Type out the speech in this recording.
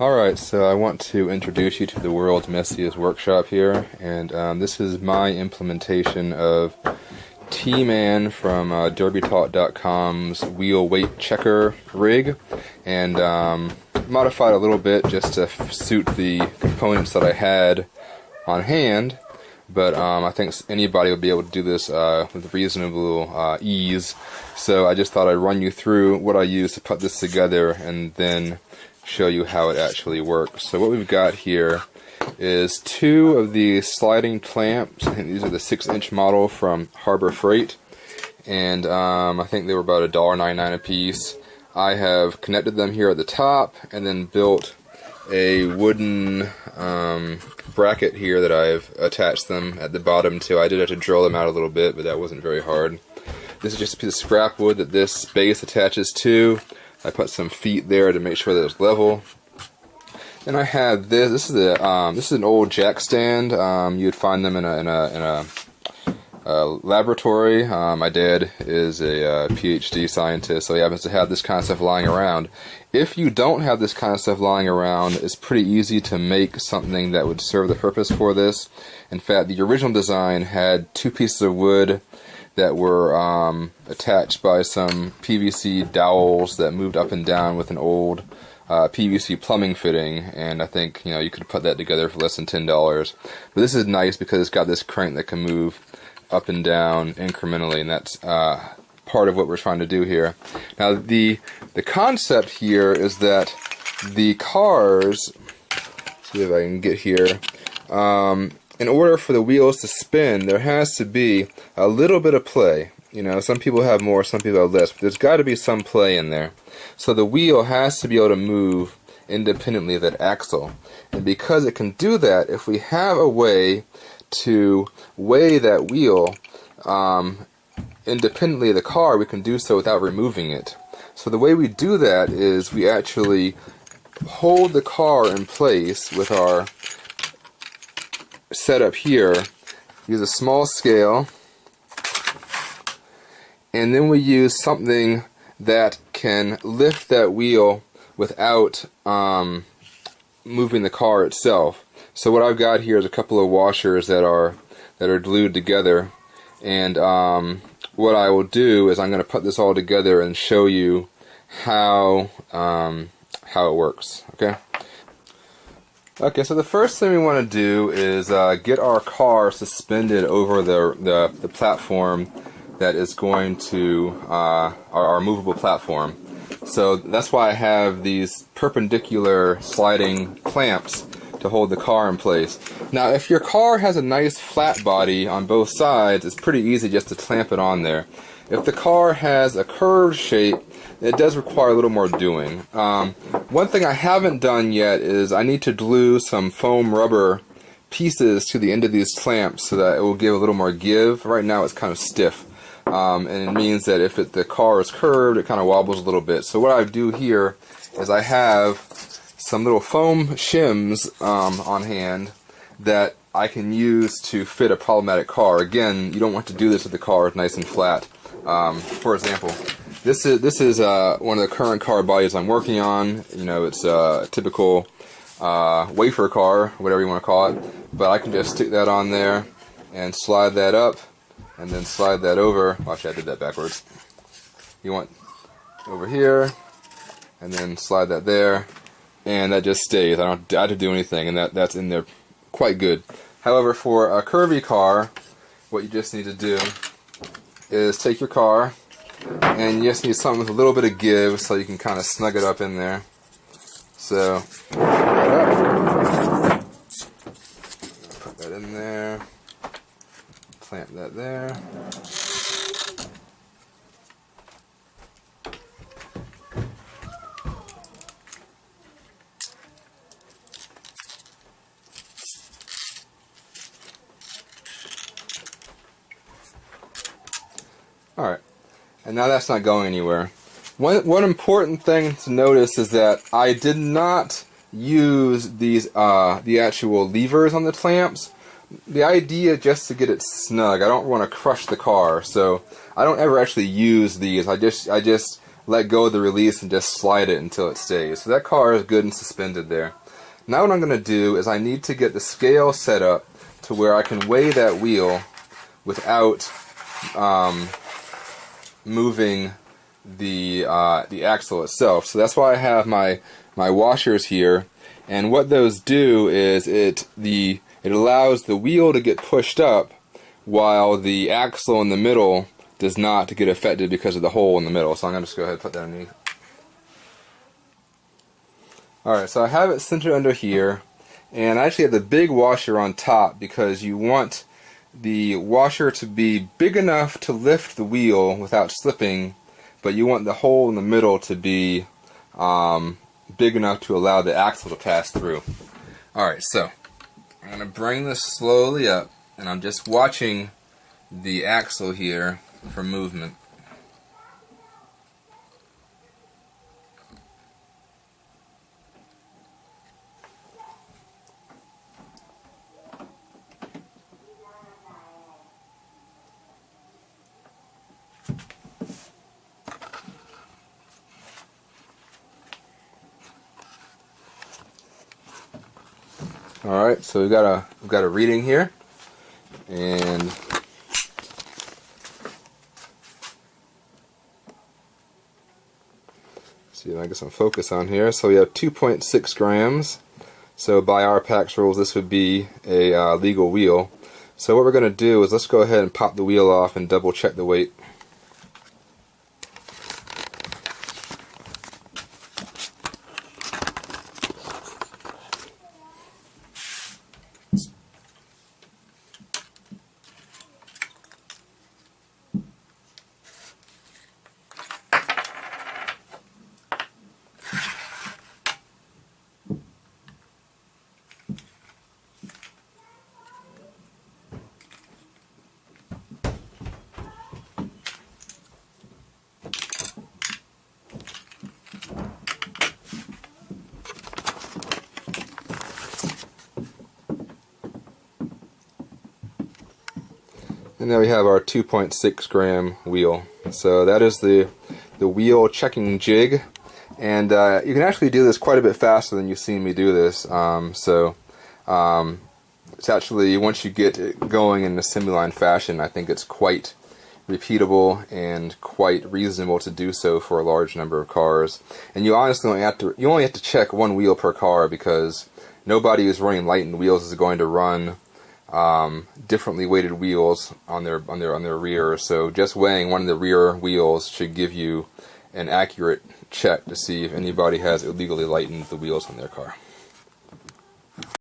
Alright, so I want to introduce you to the world's messiest workshop here, and this is my implementation of Teeeman from derbytalk.com's wheel weight checker rig, and modified a little bit just to suit the components that I had on hand, but I think anybody would be able to do this with reasonable ease, so I just thought I'd run you through what I used to put this together and then show you how it actually works. So what we've got here is two of the sliding clamps, and these are the 6-inch model from Harbor Freight, and I think they were about $1.99 a piece. I have connected them here at the top and then built a wooden bracket here that I've attached them at the bottom to. I did have to drill them out a little bit, but that wasn't very hard. This is just a piece of scrap wood that this base attaches to. I put some feet there to make sure that it's level. And I have this. This is an old jack stand. You'd find them in a laboratory. My dad is a PhD scientist, so he happens to have this kind of stuff lying around. If you don't have this kind of stuff lying around, it's pretty easy to make something that would serve the purpose for this. In fact, the original design had two pieces of wood that were attached by some PVC dowels that moved up and down with an old PVC plumbing fitting, and I think you could put that together for less than $10. But this is nice because it's got this crank that can move up and down incrementally, and that's part of what we're trying to do here. Now the concept here is that the cars, see if I can get here, in order for the wheels to spin, there has to be a little bit of play. Some people have more, some people have less, but there's got to be some play in there. So the wheel has to be able to move independently of that axle. And because it can do that, if we have a way to weigh that wheel independently of the car, we can do so without removing it. So the way we do that is we actually hold the car in place with our setup here, use a small scale, and then we use something that can lift that wheel without moving the car itself. So what I've got here is a couple of washers that are glued together, and what I will do is I'm going to put this all together and show you how it works. Okay, so the first thing we want to do is get our car suspended over the platform that is going to our movable platform. So that's why I have these perpendicular sliding clamps to hold the car in place. Now, if your car has a nice flat body on both sides, it's pretty easy just to clamp it on there. If the car has a curved shape, it does require a little more doing. One thing I haven't done yet is I need to glue some foam rubber pieces to the end of these clamps so that it will give a little more give. Right now it's kind of stiff, and it means that if the car is curved, it kind of wobbles a little bit. So what I do here is I have some little foam shims on hand that I can use to fit a problematic car. Again, you don't want to do this if the car is nice and flat. For example, this is one of the current car bodies I'm working on. It's a typical wafer car, whatever you want to call it. But I can just stick that on there and slide that up, and then slide that over. Well, actually, I did that backwards. You want over here, and then slide that there, and that just stays. I don't have to do anything, and that's in there quite good. However, for a curvy car, what you just need to do is take your car, and you just need something with a little bit of give so you can kind of snug it up in there. So, put that in there, clamp that there. Alright, and now that's not going anywhere. One important thing to notice is that I did not use these the actual levers on the clamps. The idea just to get it snug. I don't want to crush the car, so I don't ever actually use these. I just let go of the release and just slide it until it stays. So that car is good and suspended there. Now what I'm going to do is I need to get the scale set up to where I can weigh that wheel without moving the axle itself. So that's why I have my washers here, and what those do is it allows the wheel to get pushed up while the axle in the middle does not get affected because of the hole in the middle. So I'm going to just go ahead and put that underneath. Alright, so I have it centered under here, and I actually have the big washer on top because you want the washer to be big enough to lift the wheel without slipping, but you want the hole in the middle to be big enough to allow the axle to pass through. Alright, so I'm going to bring this slowly up, and I'm just watching the axle here for movement. Alright, so we've got a reading here, and see if I get some focus on here. So we have 2.6 grams. So by our PAX rules, this would be a legal wheel. So what we're going to do is let's go ahead and pop the wheel off and double check the weight. And there we have our 2.6 gram wheel. So that is the wheel checking jig, and you can actually do this quite a bit faster than you've seen me do this. It's actually, once you get it going in a semi-line fashion, I think it's quite repeatable and quite reasonable to do so for a large number of cars. And you honestly only have to check one wheel per car, because nobody who's running lightened wheels is going to run differently weighted wheels on their rear. So just weighing one of the rear wheels should give you an accurate check to see if anybody has illegally lightened the wheels on their car.